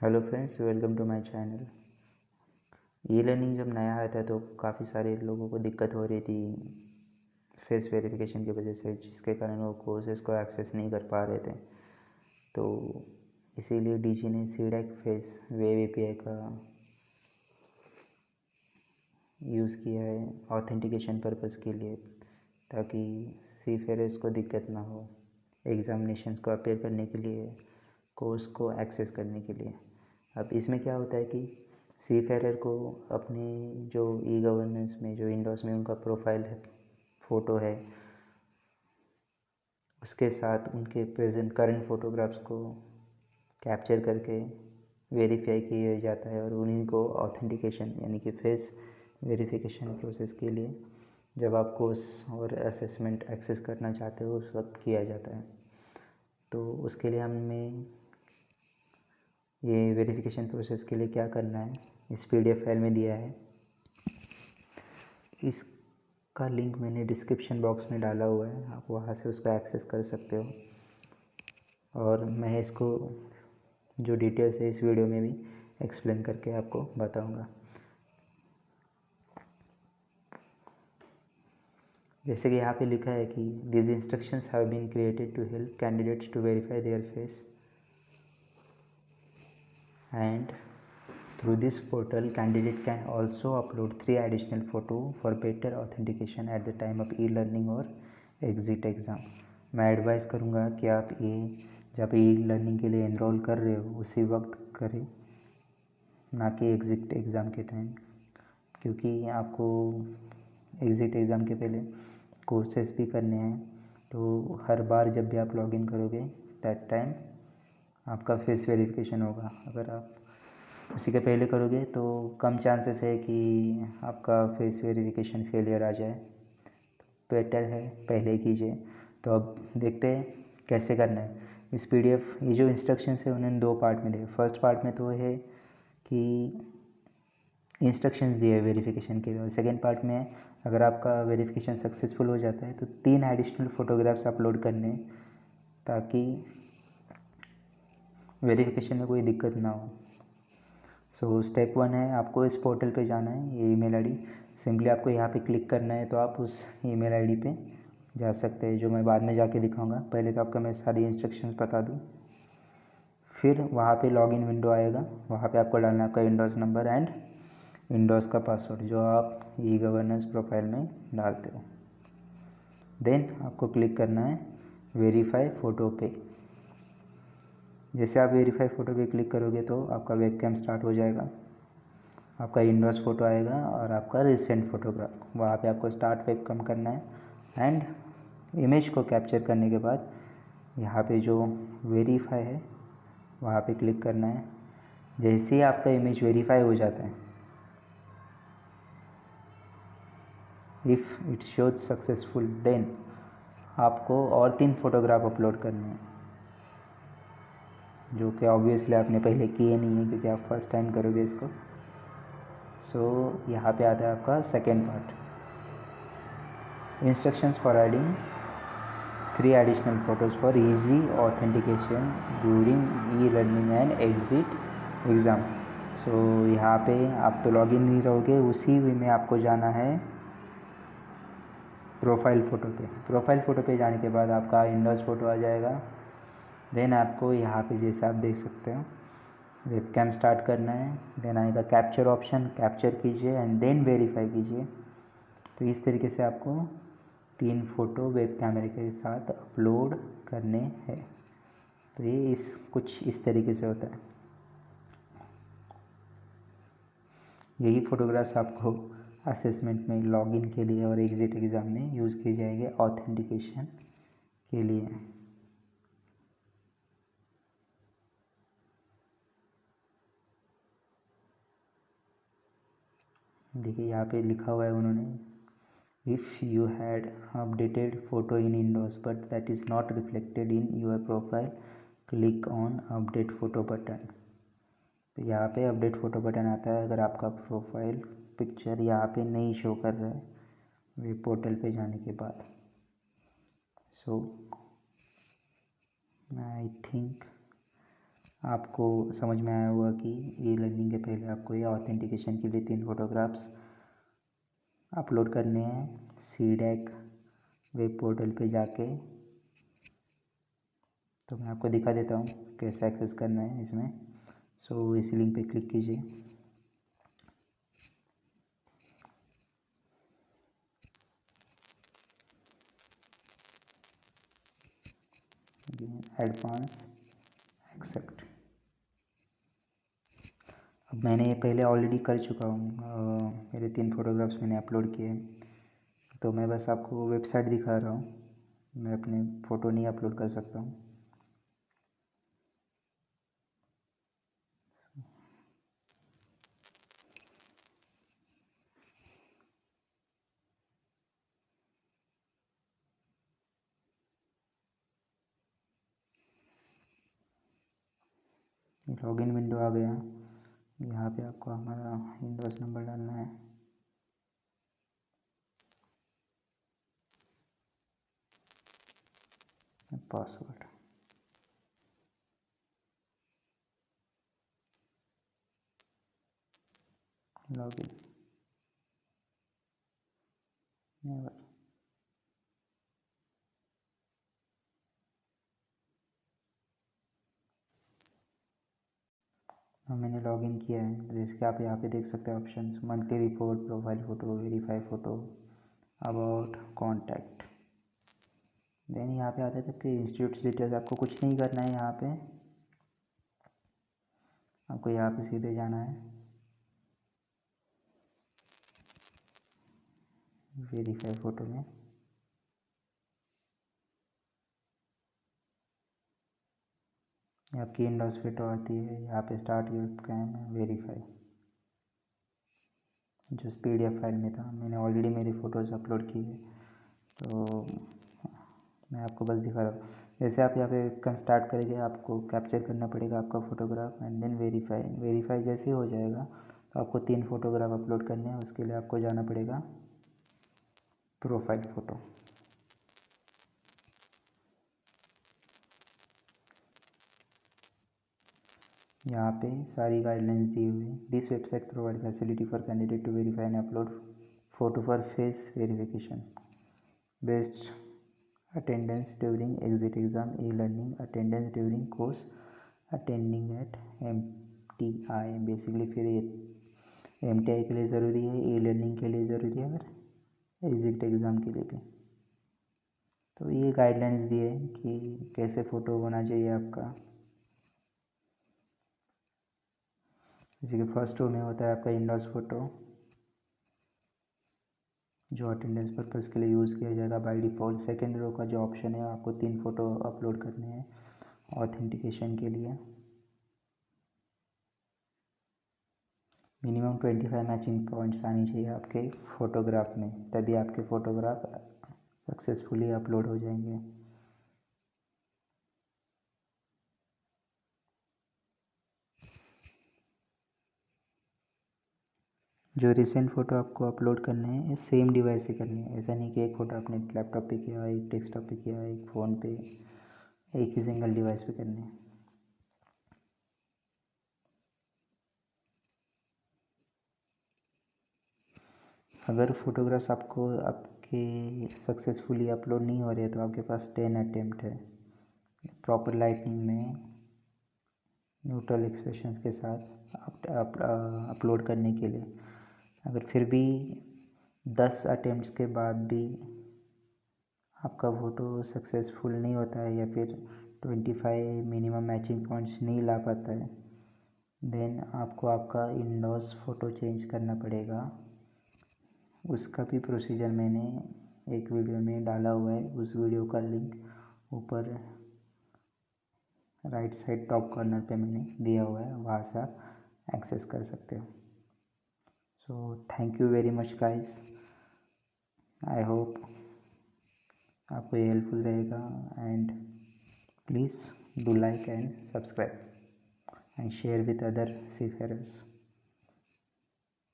Hello friends, welcome to my channel. E learning जब नया आया था तो काफ़ी सारे लोगों को दिक्कत हो रही थी फेस वेरिफिकेशन की वजह से, जिसके कारण वो कोर्सेज को एक्सेस नहीं कर पा रहे थे। तो इसीलिए डीजी ने सीडैक फेस वेब एपीआई का यूज़ किया है ऑथेंटिकेशन पर्पज़ के लिए, ताकि सीफेयरर्स को दिक्कत ना हो एग्ज़ामिनेशंस को अपेयर करने के लिए, कोर्स को एक्सेस करने के लिए। अब इसमें क्या होता है कि सीफेयरर को अपने जो ई गवर्नेंस में, जो इंडोस में उनका प्रोफाइल है, फ़ोटो है, उसके साथ उनके प्रेजेंट करंट फ़ोटोग्राफ्स को कैप्चर करके वेरीफाई किया जाता है और उन्हीं को ऑथेंटिकेशन यानी कि फेस वेरिफिकेशन प्रोसेस के लिए जब आप कोर्स और असेसमेंट एक्सेस करना चाहते हो उस वक्त किया जाता है। तो उसके लिए हमें ये वेरिफिकेशन प्रोसेस के लिए क्या करना है, इस पीडीएफ फाइल में दिया है। इसका लिंक मैंने डिस्क्रिप्शन बॉक्स में डाला हुआ है, आप वहाँ से उसको एक्सेस कर सकते हो। और मैं इसको जो डिटेल्स है इस वीडियो में भी एक्सप्लेन करके आपको बताऊंगा। जैसे कि यहाँ पे लिखा है कि this instructions have been created to help candidates to verify their face and through this portal candidate can also upload 3 additional photo for better authentication at the time of e-learning और exit exam। मैं advice करूँगा कि आप ये जब e learning के लिए enrol कर रहे हो उसी वक्त करें, ना कि एग्ज़िट एग्ज़ाम के टाइम, क्योंकि आपको एग्ज़िट एग्ज़ाम के पहले कोर्सेज भी करने हैं। तो हर बार जब भी आप लॉगिन करोगे दैट टाइम आपका फेस वेरिफिकेशन होगा। अगर आप उसी के पहले करोगे तो कम चांसेस है कि आपका फेस वेरिफिकेशन फेलियर आ जाए। तो बेटर है पहले कीजिए। तो अब देखते हैं कैसे करना है। इस पीडीएफ ये जो इंस्ट्रक्शंस है उन्होंने 2 पार्ट में दिए। फर्स्ट पार्ट में तो है कि इंस्ट्रक्शंस दिए वेरिफिकेशन के लिए, और सेकेंड पार्ट में अगर आपका वेरिफिकेशन सक्सेसफुल हो जाता है तो 3 एडिशनल फ़ोटोग्राफ्स अपलोड करने हैं, ताकि वेरिफिकेशन में कोई दिक्कत ना हो। सो स्टेप 1 है, आपको इस पोर्टल पे जाना है, ये ईमेल आईडी सिंपली आपको यहाँ पे क्लिक करना है। तो आप उस ईमेल आईडी पे जा सकते हैं, जो मैं बाद में जाके दिखाऊंगा। पहले तो आपका मैं सारी इंस्ट्रक्शंस बता दूँ। फिर वहाँ पे लॉगिन विंडो आएगा, वहाँ पे आपको डालना है आपका विंडोज़ नंबर एंड विंडोज़ का पासवर्ड जो आप ई गवर्नेंस प्रोफाइल में डालते हो। देन आपको क्लिक करना है वेरीफाई फ़ोटो पे। जैसे आप वेरीफाई फ़ोटो पे क्लिक करोगे तो आपका वेबकैम स्टार्ट हो जाएगा, आपका इंडोस फ़ोटो आएगा और आपका रिसेंट फ़ोटोग्राफ। वहाँ पे आपको स्टार्ट वेबकैम करना है एंड इमेज को कैप्चर करने के बाद यहाँ पे जो वेरीफाई है वहाँ पे क्लिक करना है। जैसे ही आपका इमेज वेरीफाई हो जाता है, if it shows successful, then आपको और 3 फोटोग्राफ अपलोड करने हैं, जो कि ऑब्वियसली आपने पहले किए नहीं है क्योंकि आप फर्स्ट टाइम करोगे इसको। सो यहाँ पे आता है आपका second part, instructions for adding 3 additional photos for easy authentication during e-learning and exit exam। सो यहाँ पे आप तो लॉगिन नहीं रहोगे, उसी वे में आपको जाना है प्रोफाइल फ़ोटो पे। प्रोफाइल फ़ोटो पे जाने के बाद आपका इंडोस फ़ोटो आ जाएगा। देन आपको यहाँ पे जैसे आप देख सकते हो वेबकैम स्टार्ट करना है। देन आएगा कैप्चर ऑप्शन, कैप्चर कीजिए एंड देन वेरीफाई कीजिए। तो इस तरीके से आपको 3 फ़ोटो वेब कैमरे के साथ अपलोड करने हैं। तो ये कुछ इस तरीके से होता है। यही फ़ोटोग्राफ्स आपको असेसमेंट में लॉगिन के लिए और एग्ज़िट एग्ज़ाम में यूज़ किए जाएंगे ऑथेंटिकेशन के लिए। देखिए यहाँ पे लिखा हुआ है उन्होंने, if you had updated photo in INDOS but that is not reflected in your profile, click on update photo button. तो यहाँ पे अपडेट फ़ोटो बटन आता है अगर आपका प्रोफाइल पिक्चर यहाँ पे नहीं शो कर रहा है वेब पोर्टल पे जाने के बाद। सो आई थिंक आपको समझ में आया होगा कि ई लर्निंग के पहले आपको ये ऑथेंटिकेशन के लिए 3 फोटोग्राफ्स अपलोड करने हैं सीडैक वेब पोर्टल पे जाके। तो मैं आपको दिखा देता हूँ कैसे एक्सेस करना है इसमें। सो इसी लिंक पे क्लिक कीजिए। Advance accept. अब मैंने ये पहले ऑलरेडी कर चुका हूँ, मेरे 3 फोटोग्राफ्स मैंने अपलोड किए हैं, तो मैं बस आपको वेबसाइट दिखा रहा हूँ। मैं अपने फ़ोटो नहीं अपलोड कर सकता हूँ। लॉगिन विंडो आ गया। यहाँ पे आपको हमारा विंडोज़ नंबर डालना है। Password, login, never. मैंने लॉगिन किया है, जिसके आप यहाँ पे देख सकते हैं options, monthly report, profile photo, verify photo, about, contact. Then यहाँ पे आते तक कि इंस्टीट्यूट डिटेल्स आपको कुछ नहीं करना है। यहाँ पे आपको यहाँ पे सीधे जाना है वेरीफाई फ़ोटो में। आपकी इंडोज फोटो आती है, यहाँ पे स्टार्ट योर स्कैन वेरीफाई। जो PDF फाइल में था, मैंने ऑलरेडी मेरी फ़ोटोज़ अपलोड की है, तो मैं आपको बस दिखा रहा हूँ। जैसे आप यहाँ पे काम स्टार्ट करेंगे, आपको कैप्चर करना पड़ेगा आपका फ़ोटोग्राफ एंड देन वेरीफाई जैसे ही हो जाएगा तो आपको 3 फोटोग्राफ अपलोड करने हैं। उसके लिए आपको जाना पड़ेगा प्रोफाइल फ़ोटो। यहाँ पे सारी गाइडलाइंस दी हुई है। This website provide facility for candidate to verify and upload photo for face verification based attendance during exit exam, e learning, attendance during course attending at MTI। Basically फिर ये MTI के लिए ज़रूरी है, ई लर्निंग के लिए ज़रूरी है और एग्जिट एग्ज़ाम के लिए भी। तो ये गाइडलाइंस दिए कि कैसे फ़ोटो होना चाहिए आपका। जैसे कि फर्स्ट रो में होता है आपका इंडोज फ़ोटो, जो अटेंडेंस पर्पज़ के लिए यूज़ किया जाएगा बाय डिफ़ॉल्ट। सेकेंड रो का जो ऑप्शन है, आपको 3 फ़ोटो अपलोड करने हैं ऑथेंटिकेशन के लिए। मिनिमम 25 मैचिंग पॉइंट्स आनी चाहिए आपके फ़ोटोग्राफ में, तभी आपके फ़ोटोग्राफ सक्सेसफुली अपलोड हो जाएंगे। जो रिसेंट फ़ोटो आपको अपलोड करने हैं सेम डिवाइस से करनी है। ऐसा नहीं कि एक फ़ोटो आपने लैपटॉप पे किया, एक डेस्कटॉप पे किया, एक फ़ोन पे, एक ही सिंगल डिवाइस पे करनी है। अगर फ़ोटोग्राफ्स आपको आपके सक्सेसफुली अपलोड नहीं हो रहे तो आपके पास 10 अटेम्प्ट है प्रॉपर लाइटनिंग में न्यूट्रल एक्सप्रेशंस के साथ अपलोड करने के लिए। अगर फिर भी 10 अटेम्प्ट्स के बाद भी आपका फ़ोटो सक्सेसफुल नहीं होता है या फिर 25 मिनिमम मैचिंग पॉइंट्स नहीं ला पाता है, देन आपको आपका इंडोज फ़ोटो चेंज करना पड़ेगा। उसका भी प्रोसीजर मैंने एक वीडियो में डाला हुआ है। उस वीडियो का लिंक ऊपर राइट साइड टॉप कॉर्नर पे मैंने दिया हुआ है, वहाँ से आप एक्सेस कर सकते हो। So thank you very much guys. I hope आपको ये हेल्पफुल रहेगा and please do like and subscribe and share with other seafarers.